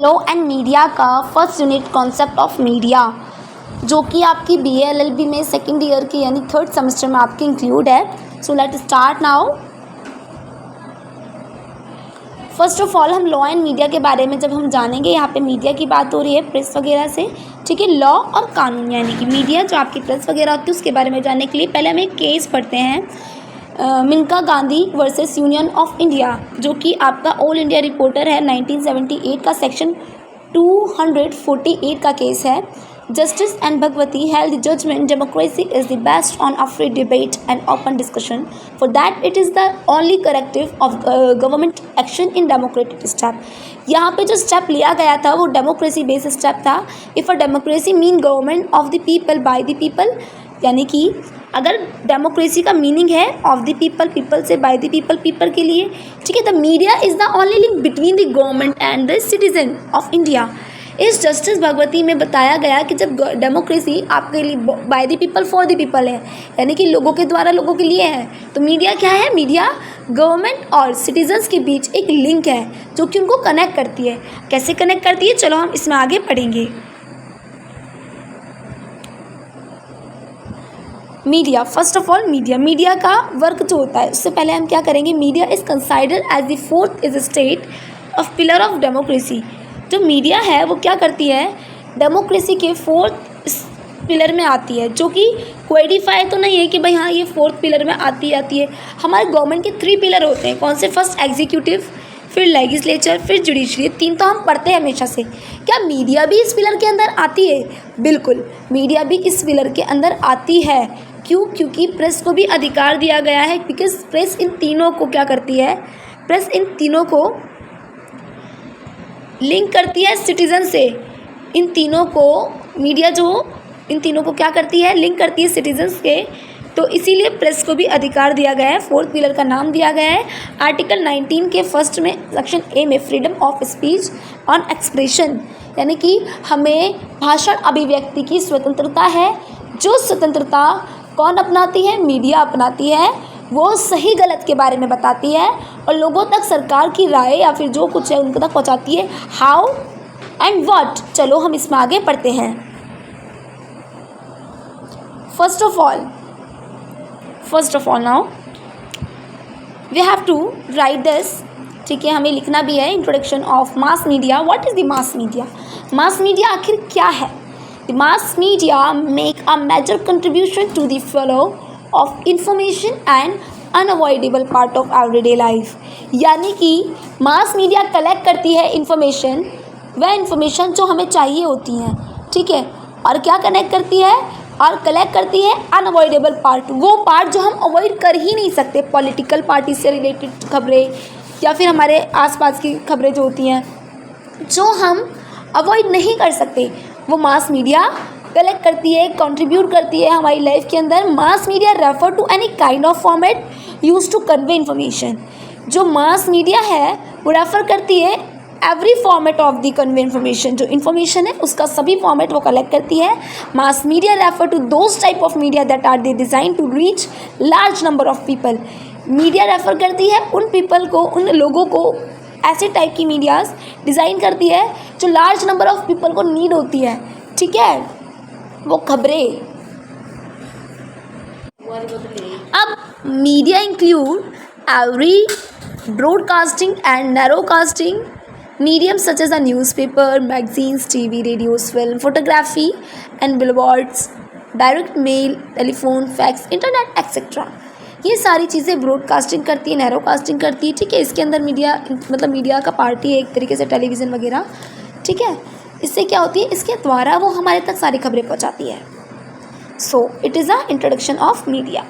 Law and media का first unit concept of media, जो कि आपकी BA LLB में सेकेंड ईयर की यानी थर्ड सेमेस्टर में आपकी इंक्लूड है। So let start now. First of all हम लॉ एंड मीडिया के बारे में जब हम जानेंगे, यहाँ पे मीडिया की बात हो रही है प्रेस वगैरह से, ठीक है। लॉ और कानून यानी कि मीडिया जो आपकी प्रेस वगैरह होती है उसके बारे में जानने के लिए पहले हम एक केस पढ़ते हैं, Maneka Gandhi versus union of India, जो कि आपका ऑल इंडिया रिपोर्टर है 1978 का सेक्शन 248 का केस है। Justice N Bhagwati held the judgment democracy is the best on a free debate and open discussion for that it is the only corrective of government action in democratic step. यहाँ पे जो step लिया गया था वो democracy based step था। If a democracy mean government of the people by the people, यानी कि अगर डेमोक्रेसी का मीनिंग है ऑफ द पीपल, पीपल से, बाय द पीपल, पीपल के लिए, ठीक है। The media is the only link between the government and the citizen of India. इस जस्टिस भगवती में बताया गया कि जब डेमोक्रेसी आपके लिए bye the people for the people है, यानी कि लोगों के द्वारा लोगों के लिए है, तो मीडिया क्या है? मीडिया गवर्नमेंट और सिटीजन्स के बीच एक लिंक है जो कि उनको कनेक्ट करती है। कैसे कनेक्ट करती है, चलो हम इसमें आगे पढ़ेंगे। Media, first of all media का वर्क जो होता है, उससे पहले हम क्या करेंगे, media is considered as the fourth estate of pillar of democracy. जो मीडिया है वो क्या करती है, डेमोक्रेसी के फोर्थ पिलर में आती है, जो कि कोडिफाई तो नहीं है कि भाई हाँ ये फोर्थ पिलर में आती है। हमारे गवर्नमेंट के 3 पिलर होते हैं, कौन से? फर्स्ट एग्जीक्यूटिव, फिर लेजिस्लेचर, फिर जुडिशरी। 3 तो हम पढ़ते हैं हमेशा से। क्या मीडिया भी इस पिलर के अंदर आती है? बिल्कुल, मीडिया भी इस पिलर के अंदर आती है। क्यों? क्योंकि प्रेस को भी अधिकार दिया गया है, बिकॉज प्रेस इन तीनों को क्या करती है, प्रेस इन तीनों को लिंक करती है सिटीजन से। इन तीनों को मीडिया जो इन तीनों को क्या करती है, लिंक करती है सिटीजन्स के, तो इसीलिए प्रेस को भी अधिकार दिया गया है। फोर्थ पिलर का नाम दिया गया है आर्टिकल 19 के फर्स्ट में सेक्शन ए में, freedom of speech on expression, यानी कि हमें भाषण अभिव्यक्ति की स्वतंत्रता है। जो स्वतंत्रता कौन अपनाती है? मीडिया अपनाती है। वो सही गलत के बारे में बताती है और लोगों तक सरकार की राय या फिर जो कुछ है उनको तक पहुंचाती है। हाउ एंड व्हाट, चलो हम इसमें आगे पढ़ते हैं। First of all now we have to write this, ठीक है, हमें लिखना भी है। Introduction of mass media. What is the mass media? Mass media आखिर क्या है? The mass media make a major contribution to the flow of information and unavoidable part of everyday life। यानी कि मास मीडिया कलेक्ट करती है information, वह information जो हमें चाहिए होती हैं, ठीक है, और क्या कनेक्ट करती है और कलेक्ट करती है अनअवॉइडेबल पार्ट, वो पार्ट जो हम अवॉइड कर ही नहीं सकते। पॉलिटिकल पार्टी से रिलेटेड खबरें या फिर हमारे आसपास की खबरें जो होती हैं जो हम अवॉइड नहीं कर सकते, वो मास मीडिया कलेक्ट करती है, कंट्रीब्यूट करती है हमारी लाइफ के अंदर। Mass media refer to any kind of format use to convey information. जो मास मीडिया है वो रेफर करती है every format of the convey information. जो इन्फॉर्मेशन है उसका सभी फॉर्मेट वो कलेक्ट करती है। Mass media refer to those type of media that are they design to reach large number of people. Media refer करती है उन पीपल को, उन लोगों को, ऐसे टाइप की मीडियाज़ डिज़ाइन करती है जो लार्ज नंबर ऑफ पीपल को नीड होती है, ठीक है, वो खबरें। अब media include every broadcasting and narrowcasting medium such as a newspaper, magazines, TV, radios, film, photography and billboards, direct mail, telephone, fax, internet et cetera. ये सारी चीज़ें ब्रॉडकास्टिंग करती है, नैरोकास्टिंग करती है, ठीक है। इसके अंदर मीडिया मतलब मीडिया का पार्टी है एक तरीके से, टेलीविज़न वगैरह, ठीक है। इससे क्या होती है, इसके द्वारा वो हमारे तक सारी खबरें पहुंचाती है। So it is a introduction of media.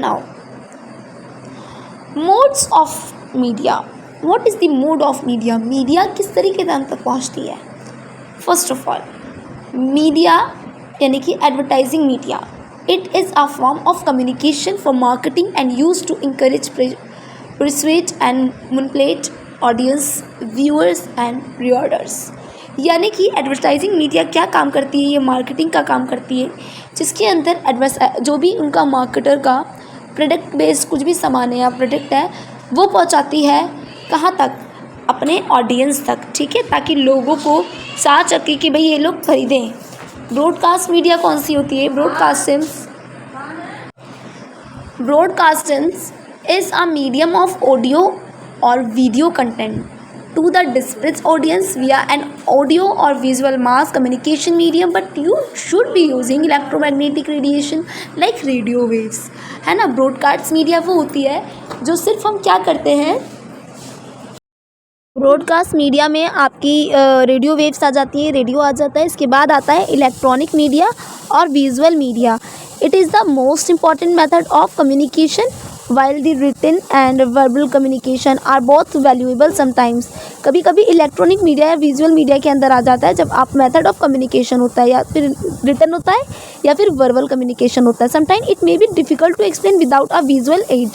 Now modes of media. What is the mode of media? Media किस तरीके से हम तक पहुँचती है? फर्स्ट ऑफ ऑल मीडिया यानी कि advertising media, it is a form of communication for marketing and used to encourage, persuade and manipulate audience, viewers and readers। यानी कि एडवर्टाइजिंग मीडिया क्या काम करती है? ये मार्केटिंग का काम करती है, जिसके अंदर जो भी उनका मार्केटर का प्रोडक्ट बेस्ड कुछ भी सामान है या प्रोडक्ट है वो पहुंचाती है कहाँ तक, अपने ऑडियंस तक, ठीक है, ताकि लोगों को साथ सके कि भाई ये लोग खरीदें। ब्रॉडकास्ट मीडिया कौन सी होती है? Broadcasting is a medium of audio और video content to the dispersed audience via an audio or visual mass communication medium, but you should be using electromagnetic radiation like radio waves, है ना। Broadcast media वो होती है जो सिर्फ हम क्या करते हैं, ब्रॉडकास्ट मीडिया में आपकी रेडियो वेव्स आ जाती है, रेडियो आ जाता है, इसके बाद आता है इलेक्ट्रॉनिक मीडिया और visual media. It is the most important method of communication while the written and verbal communication are both valuable sometimes। कभी कभी इलेक्ट्रॉनिक मीडिया या विजुअल मीडिया के अंदर आ जाता है जब आप मेथड ऑफ कम्युनिकेशन होता है या फिर रिटन होता है या फिर वर्बल कम्युनिकेशन होता है। Sometime it may be difficult to explain without a visual aid.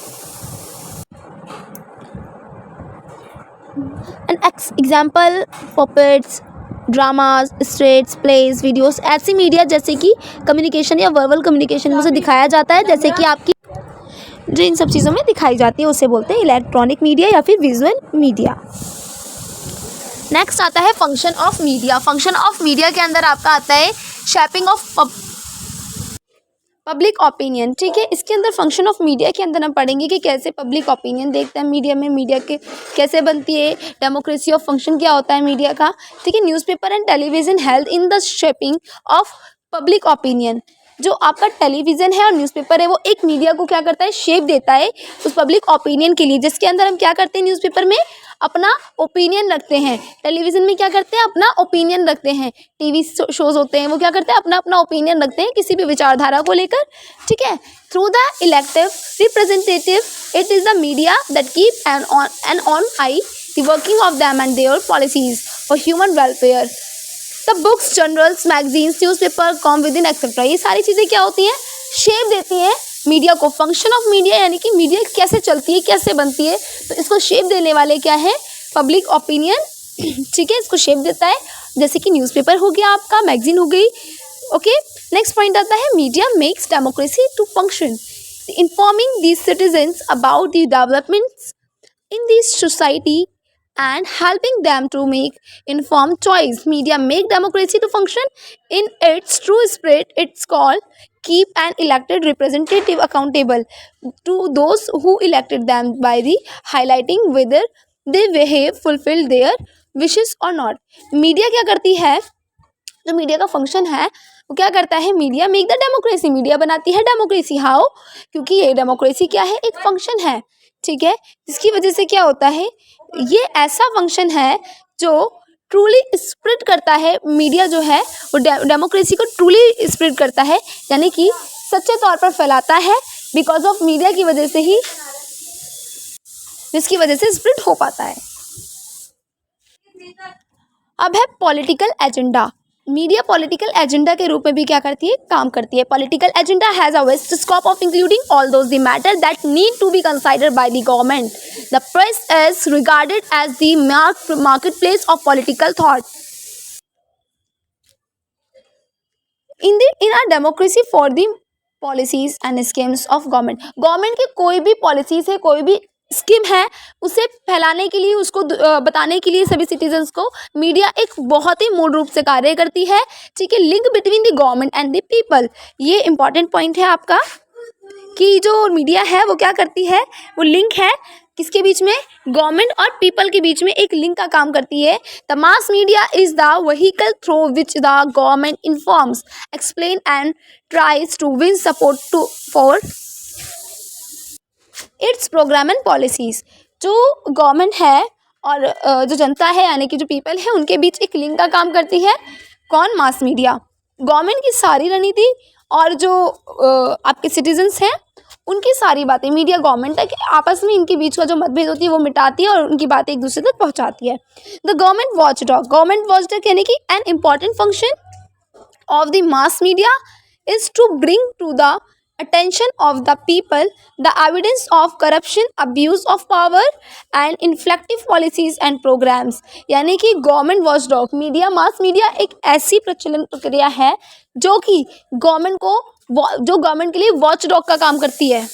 An example puppets, dramas, streets, plays, videos, ऐसी मीडिया जैसे कि कम्युनिकेशन या वर्बल कम्युनिकेशन में उसे दिखाया जाता है, जैसे कि आपकी जो इन सब चीज़ों में दिखाई जाती है उसे बोलते हैं इलेक्ट्रॉनिक मीडिया या फिर विजुअल मीडिया। नेक्स्ट आता है function of media. Function of media के अंदर आपका आता है शेपिंग ऑफ पब्लिक ओपिनियन, ठीक है। इसके अंदर फंक्शन ऑफ मीडिया के अंदर हम पढ़ेंगे कि कैसे पब्लिक ओपिनियन देखते हैं मीडिया में, मीडिया के कैसे बनती है, डेमोक्रेसी ऑफ फंक्शन क्या होता है मीडिया का, ठीक है। Newspaper and television help in the shaping of public opinion. जो आपका टेलीविज़न है और न्यूज़पेपर है वो एक मीडिया को क्या करता है, शेप देता है उस पब्लिक ओपिनियन के लिए, जिसके अंदर हम क्या करते हैं, न्यूज़पेपर में अपना ओपिनियन रखते हैं, टेलीविज़न में क्या करते हैं, अपना ओपिनियन रखते हैं, टीवी शोज़ होते हैं वो क्या करते हैं, अपना अपना ओपिनियन रखते हैं किसी भी विचारधारा को लेकर, ठीक है। Through the elective representative it is the media that keep an on I the working of them and there policies for human welfare. The books, journals, magazines, newspaper, com with in etcetera, ये सारी चीज़ें क्या होती हैं, shape देती हैं media को। Function of media यानी कि मीडिया कैसे चलती है, कैसे बनती है, तो इसको शेप देने वाले क्या है, पब्लिक ओपिनियन, ठीक है, इसको शेप देता है। जैसे कि न्यूज़पेपर हो गया आपका, मैगजीन हो गई, ओके। नेक्स्ट पॉइंट आता है media makes democracy to function, informing these citizens about the developments in this society and helping them to make informed choice. Media make democracy to function in its true spirit. It's called keep an elected representative accountable to those who elected them by the highlighting whether they behave fulfill their wishes or not. Media क्या करती है, जो media का function है वो क्या करता है, media make the democracy, media बनाती है डेमोक्रेसी। हाउ, क्योंकि ये डेमोक्रेसी क्या है, एक फंक्शन है, ठीक है, जिसकी वजह से क्या होता है, ये ऐसा फंक्शन है जो ट्रूली स्प्रेड करता है, मीडिया जो है वो डेमोक्रेसी को ट्रूली स्प्रेड करता है, यानी कि सच्चे तौर पर फैलाता है, बिकॉज ऑफ मीडिया की वजह से ही, जिसकी वजह से स्प्रेड हो पाता है। अब है political agenda. Media political agenda के रूप में भी क्या करती है, काम करती है। Political agenda has a vast scope of including all those the matter that need to be considered by the government. The press is regarded as the market place of political thought in a democracy for the policies and schemes of government. Government की कोई भी policies है, कोई भी scheme है, उसे फैलाने के लिए, उसको बताने के लिए सभी सिटीजन्स को मीडिया एक बहुत ही मूल रूप से कार्य करती है, ठीक है। Link between the government and the people, ये इंपॉर्टेंट पॉइंट है आपका कि जो मीडिया है वो क्या करती है, वो लिंक है किसके बीच में, गवर्नमेंट और पीपल के बीच में एक लिंक का काम करती है। The mass media is the vehicle through which the government informs, explain and tries to win support to for its program and policies. जो गवर्नमेंट है और जो जनता है यानी कि जो पीपल है उनके बीच एक लिंक का काम करती है, कौन, मास मीडिया। गवर्नमेंट की सारी रणनीति और जो आपके सिटीजन्स हैं उनकी सारी बातें मीडिया गवर्नमेंट तक आपस में, इनके बीच का जो मतभेद होती है वो मिटाती है और उनकी बातें एक दूसरे तक पहुंचाती है। The government watchdog. Government watchdog यानी कि an important function of the mass media is to bring to the attention of the people the evidence of corruption, abuse of power and inflective policies and programs। यानी कि government watchdog media, mass media एक ऐसी प्रचलन प्रक्रिया है जो कि government के लिए वॉचडॉग का काम करती है,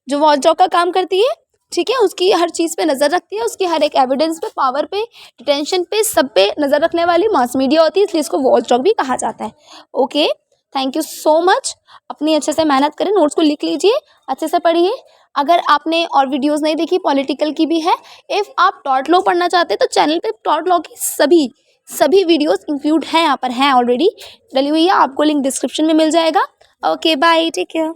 जो वॉचडॉग का काम करती है, ठीक है, उसकी हर चीज़ पे नज़र रखती है, उसकी हर एक एविडेंस पे, पावर पे, डिटेंशन पे, सब पे नज़र रखने वाली मास मीडिया होती है, इसलिए इसको वॉचडॉग भी कहा जाता है। Okay, thank you so much. अपनी अच्छे से मेहनत करें, नोट्स को लिख लीजिए, अच्छे से पढ़िए। अगर आपने और वीडियोस नहीं देखी, पॉलिटिकल की भी है। इफ़ आप टॉट लॉ पढ़ना चाहते हैं तो चैनल पे टॉट लॉ की सभी वीडियोस इंक्लूड हैं, यहाँ पर हैं ऑलरेडी डली हुई है, आपको लिंक डिस्क्रिप्शन में मिल जाएगा। Okay bye, take care.